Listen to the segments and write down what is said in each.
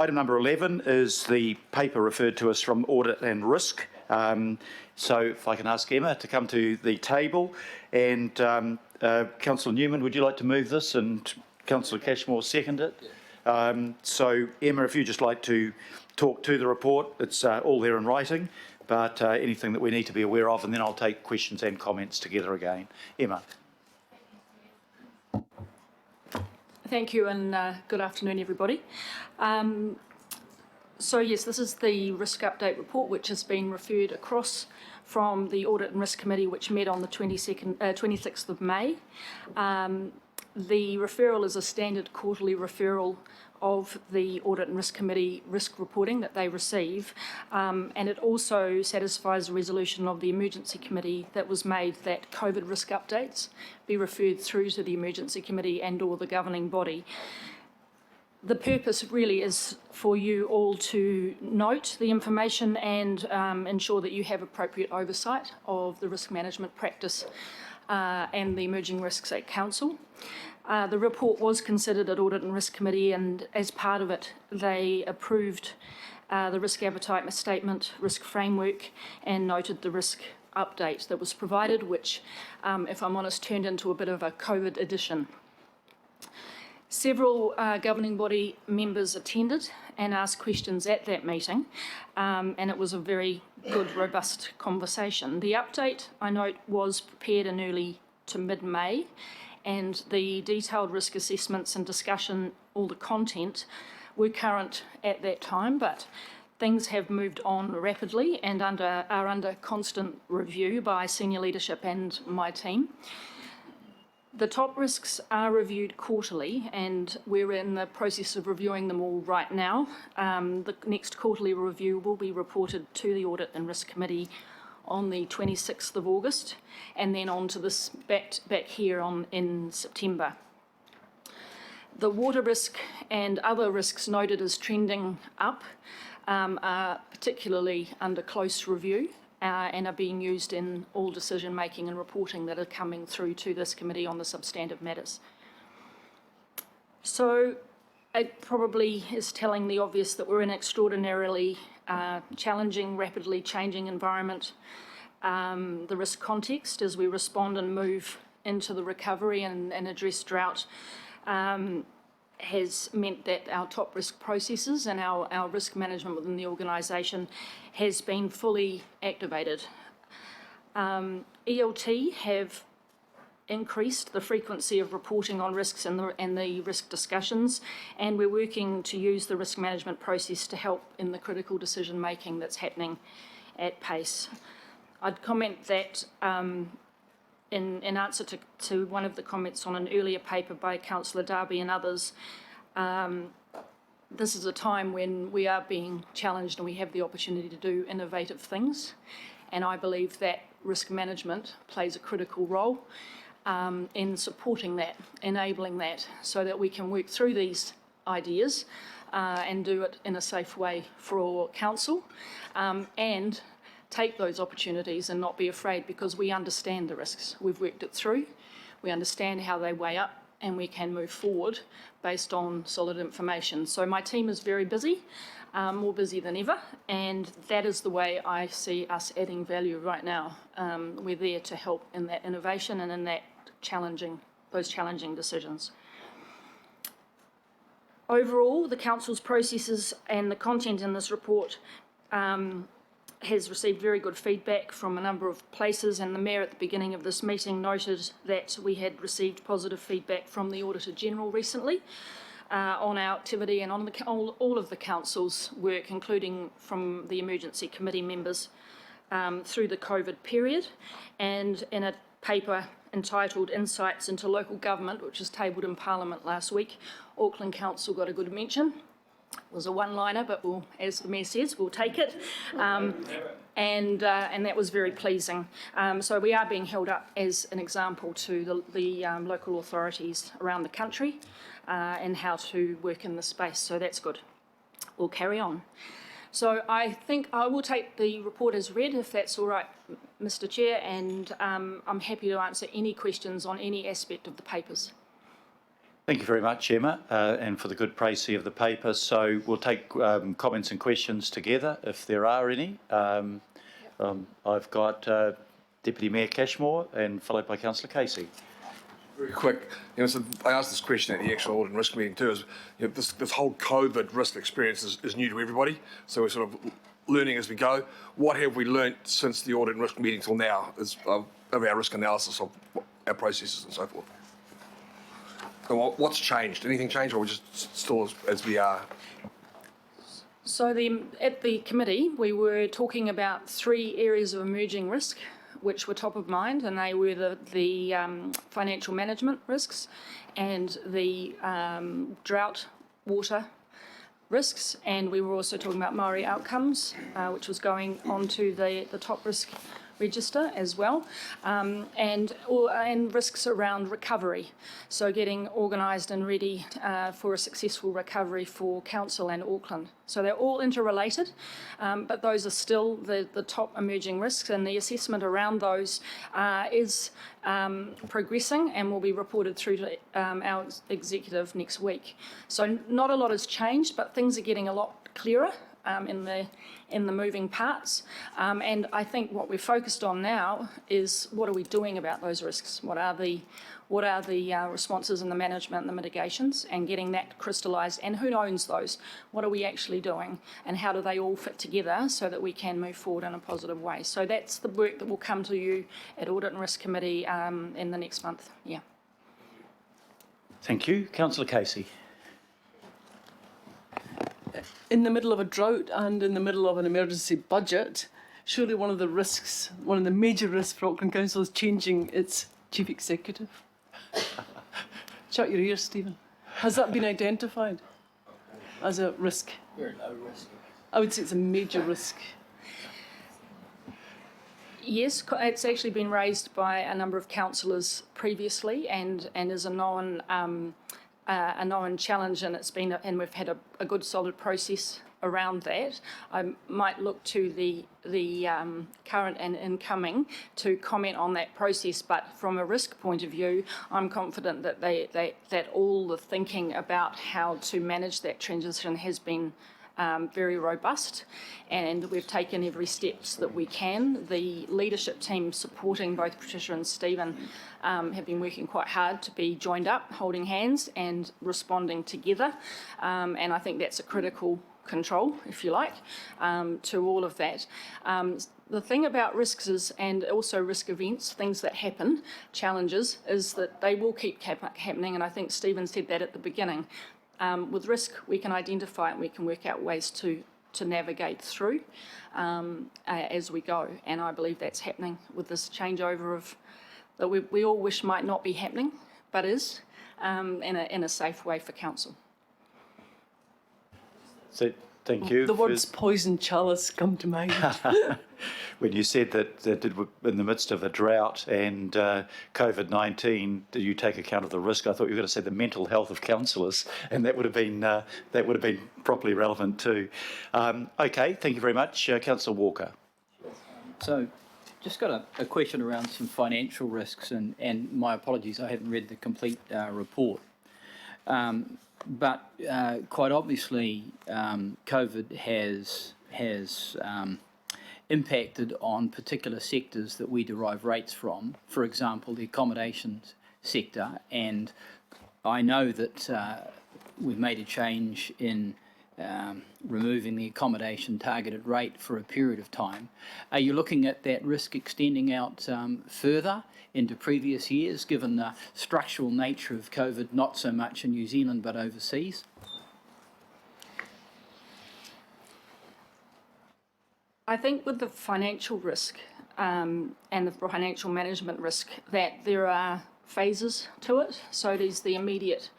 Item number 11 is the paper referred to us from Audit and Risk. So if I can ask Emma to come to the table, and Councillor Newman, would you like to move this, and Councillor Cashmore second it? So Emma, if you'd just like to talk to the report, it's all there in writing, but anything that we need to be aware of, and then I'll take questions and comments together again. Emma. Thank you, and good afternoon, everybody. So yes, this is the risk update report, which has been referred across from the Audit and Risk Committee, which met on the 26th of May. The referral is a standard quarterly referral of the Audit and Risk Committee risk reporting that they receive, and it also satisfies the resolution of the Emergency Committee that was made that COVID risk updates be referred through to the Emergency Committee and or the governing body. The purpose really is for you all to note the information and ensure that you have appropriate oversight of the risk management practice and the emerging risks at Council. The report was considered at Audit and Risk Committee, and as part of it they approved the risk appetite statement, risk framework, and noted the risk update that was provided, which, if I'm honest, turned into a bit of a COVID edition. Several governing body members attended and asked questions at that meeting, and it was a very good, robust conversation. The update, I note, was prepared in early to mid-May, and the detailed risk assessments and discussion, all the content, were current at that time, but things have moved on rapidly and are under constant review by senior leadership and my team. The top risks are reviewed quarterly, and we're in the process of reviewing them all right now. The next quarterly review will be reported to the Audit and Risk Committee on the 26th of August, and then on to this back here in September. The water risk and other risks noted as trending up are particularly under close review and are being used in all decision making and reporting that are coming through to this committee on the substantive matters. So it probably is telling the obvious that we're in an extraordinarily challenging, rapidly changing environment. The risk context as we respond and move into the recovery and address drought has meant that our top risk processes and our risk management within the organisation has been fully activated. ELT have increased the frequency of reporting on risks and the risk discussions, and we're working to use the risk management process to help in the critical decision making that's happening at pace. I'd comment that in answer to one of the comments on an earlier paper by Councillor Darby and others, this is a time when we are being challenged and we have the opportunity to do innovative things, and I believe that risk management plays a critical role in supporting that, enabling that, so that we can work through these ideas and do it in a safe way for Council, and take those opportunities and not be afraid, because we understand the risks. We've worked it through, we understand how they weigh up, and we can move forward based on solid information. So my team is very busy, more busy than ever, and that is the way I see us adding value right now. We're there to help in that innovation and in that those challenging decisions. Overall, the Council's processes and the content in this report has received very good feedback from a number of places, and the Mayor at the beginning of this meeting noted that we had received positive feedback from the Auditor General recently on our activity and on all of the Council's work, including from the Emergency Committee members through the COVID period. And in a paper entitled Insights into Local Government, which was tabled in Parliament last week, Auckland Council got a good mention. It was a one-liner, but we'll, as the Mayor says, we'll take it. And that was very pleasing. So we are being held up as an example to the local authorities around the country and how to work in this space, so that's good. We'll carry on. So I think I will take the report as read, if that's all right, Mr. Chair, and I'm happy to answer any questions on any aspect of the papers. Thank you very much, Emma, and for the good précis of the paper. So we'll take comments and questions together, if there are any. I've got Deputy Mayor Cashmore, and followed by Councillor Casey. Very quick, so I asked this question at the actual audit and risk meeting too. Is this whole COVID risk experience is new to everybody, so we're sort of learning as we go. What have we learnt since the audit and risk meeting till now? Of our risk analysis of our processes and so forth. So what's changed? Anything changed, or are we just still as we are? So at the committee, we were talking about 3 areas of emerging risk, which were top of mind, and they were the financial management risks and the drought water risks, and we were also talking about Māori outcomes, which was going onto the top risk register as well, and risks around recovery. So getting organised and ready for a successful recovery for Council and Auckland. So they're all interrelated, but those are still the top emerging risks, and the assessment around those is progressing and will be reported through to our executive next week. So not a lot has changed, but things are getting a lot clearer in the moving parts, and I think what we're focused on now is what are we doing about those risks? What are the responses and the management and the mitigations, and getting that crystallised, and who owns those? What are we actually doing, and how do they all fit together so that we can move forward in a positive way? So that's the work that will come to you at Audit and Risk Committee in the next month. Yeah. Thank you. Councillor Casey. In the middle of a drought and in the middle of an emergency budget, surely one of the major risks for Auckland Council is changing its chief executive. Shut your ears, Stephen. Has that been identified as a risk? Very low risk. I would say it's a major risk. Yes, it's actually been raised by a number of councillors previously, and is a known challenge, and we've had a good solid process around that. I might look to the current and incoming to comment on that process, but from a risk point of view, I'm confident that that all the thinking about how to manage that transition has been very robust, and we've taken every steps that we can. The leadership team supporting both Patricia and Stephen have been working quite hard to be joined up, holding hands and responding together, and I think that's a critical control, if you like, to all of that. The thing about risks is, and also risk events, things that happen, challenges, is that they will keep happening, and I think Stephen said that at the beginning. With risk, we can identify it and we can work out ways to navigate through as we go. And I believe that's happening with this changeover that we all wish might not be happening, but is, in a safe way for Council. So, thank you. The words poison chalice come to mind. When you said that in the midst of a drought and COVID-19, do you take account of the risk? I thought you were going to say the mental health of councillors, and that would have been properly relevant too. Okay, thank you very much, Councillor Walker. So, just got a question around some financial risks, and my apologies, I haven't read the complete report. But quite obviously, COVID has impacted on particular sectors that we derive rates from, for example, the accommodations sector. And I know that we've made a change in removing the accommodation targeted rate for a period of time. Are you looking at that risk extending out further into previous years, given the structural nature of COVID, not so much in New Zealand but overseas? I think with the financial risk and the financial management risk, that there are phases to it. So there's the immediate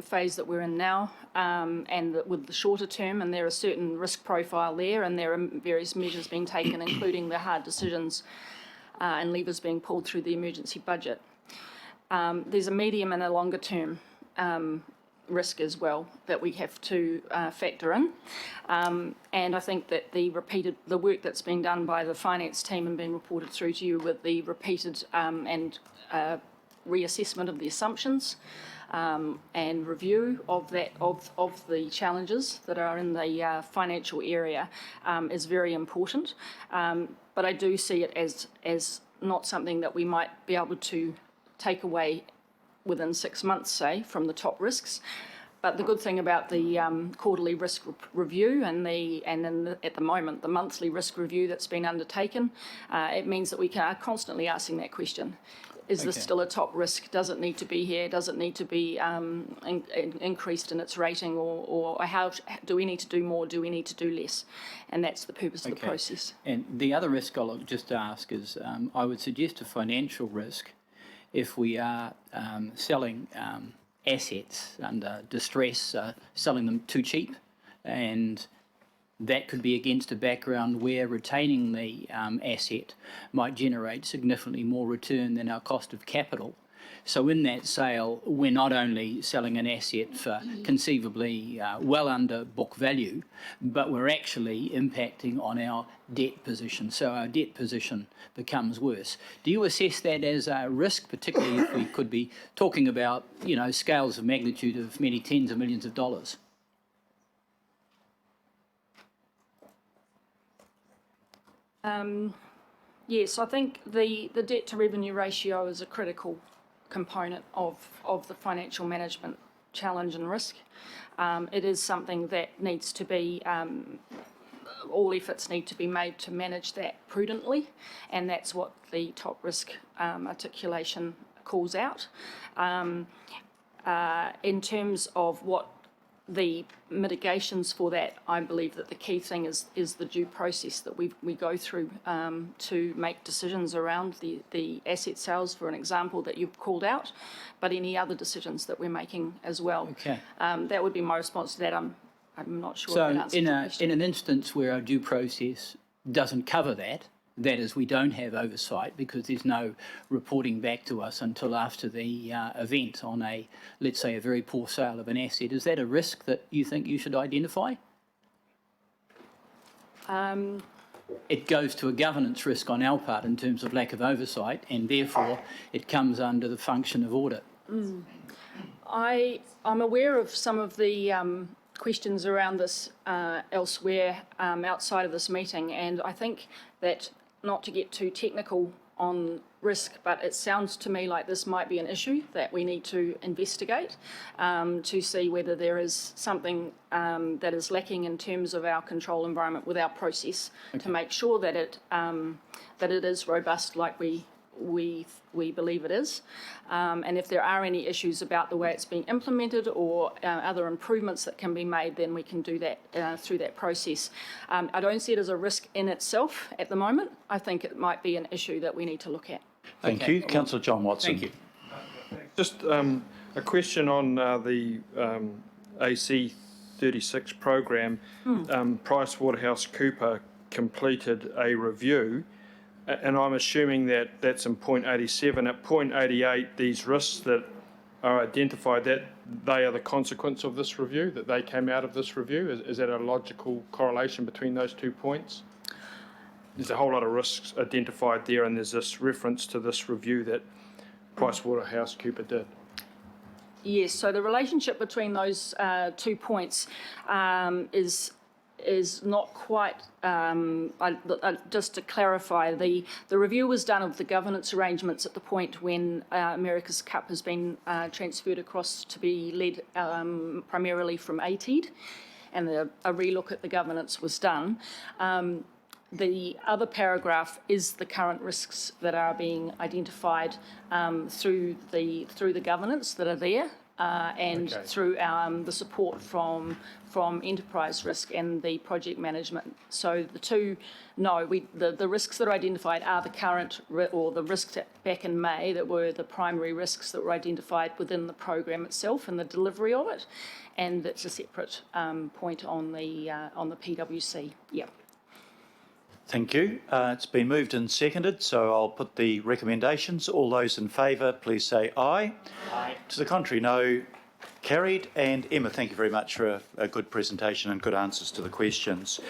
phase that we're in now, and with the shorter term, and there are certain risk profile there, and there are various measures being taken, including the hard decisions and levers being pulled through the emergency budget. There's a medium and a longer term risk as well that we have to factor in, and I think that the work that's been done by the finance team and being reported through to you with the repeated and reassessment of the assumptions and review of the challenges that are in the financial area is very important. But I do see it as not something that we might be able to take away within 6 months, say, from the top risks. But the good thing about the quarterly risk review at the moment, the monthly risk review that's been undertaken, it means that we are constantly asking that question. Is this still a top risk? Does it need to be here? Does it need to be increased in its rating? Or how do we need to do more? Do we need to do less? And that's the purpose of the process. And the other risk I'll just ask is, I would suggest a financial risk if we are selling assets under distress, selling them too cheap, and that could be against a background where retaining the asset might generate significantly more return than our cost of capital. So in that sale, we're not only selling an asset for conceivably well under book value, but we're actually impacting on our debt position. So our debt position becomes worse. Do you assess that as a risk, particularly if we could be talking about, scales of magnitude of many tens of millions of dollars? Yes, I think the debt to revenue ratio is a critical component of the financial management challenge and risk. It is something that needs to be, all efforts need to be made to manage that prudently, and that's what the top risk articulation calls out. In terms of what the mitigations for that, I believe that the key thing is the due process that we go through to make decisions around the asset sales, for an example, that you've called out, but any other decisions that we're making as well. Okay. That would be my response to that. I'm not sure So if that answers the question. in an instance where our due process doesn't cover that is, we don't have oversight because there's no reporting back to us until after the event on let's say, a very poor sale of an asset. Is that a risk that you think you should identify? It goes to a governance risk on our part in terms of lack of oversight, and therefore it comes under the function of audit. I'm aware of some of the questions around this elsewhere outside of this meeting, and I think that, not to get too technical on risk, but it sounds to me like this might be an issue that we need to investigate to see whether there is something that is lacking in terms of our control environment with our process to make sure that it is robust like we believe it is, and if there are any issues about the way it's being implemented or other improvements that can be made, then we can do that through that process. I don't see it as a risk in itself at the moment. I think it might be an issue that we need to look at. Thank you. Councillor John Watson. Thank you. Just a question on the AC 36 program. PricewaterhouseCoopers completed a review, and I'm assuming that that's in point 87. At point 88, these risks that are identified, that they are the consequence of this review, that they came out of this review. Is that a logical correlation between those 2 points? There's a whole lot of risks identified there, and there's this reference to this review that PricewaterhouseCoopers did. Yes, so the relationship between those 2 points is not quite, just to clarify, the review was done of the governance arrangements at the point when America's Cup has been transferred across to be led primarily from ATEED, and a relook at the governance was done. The other paragraph is the current risks that are being identified through the governance that are there, and through the support from enterprise risk and the project management. So the two, the risks that are identified are the current, or the risks back in May that were the primary risks that were identified within the program itself and the delivery of it, and it's a separate point on the PwC. Yeah. Thank you. It's been moved and seconded, so I'll put the recommendations. All those in favour, please say aye. Aye. To the contrary, no. Carried. And Emma, thank you very much for a good presentation and good answers to the questions.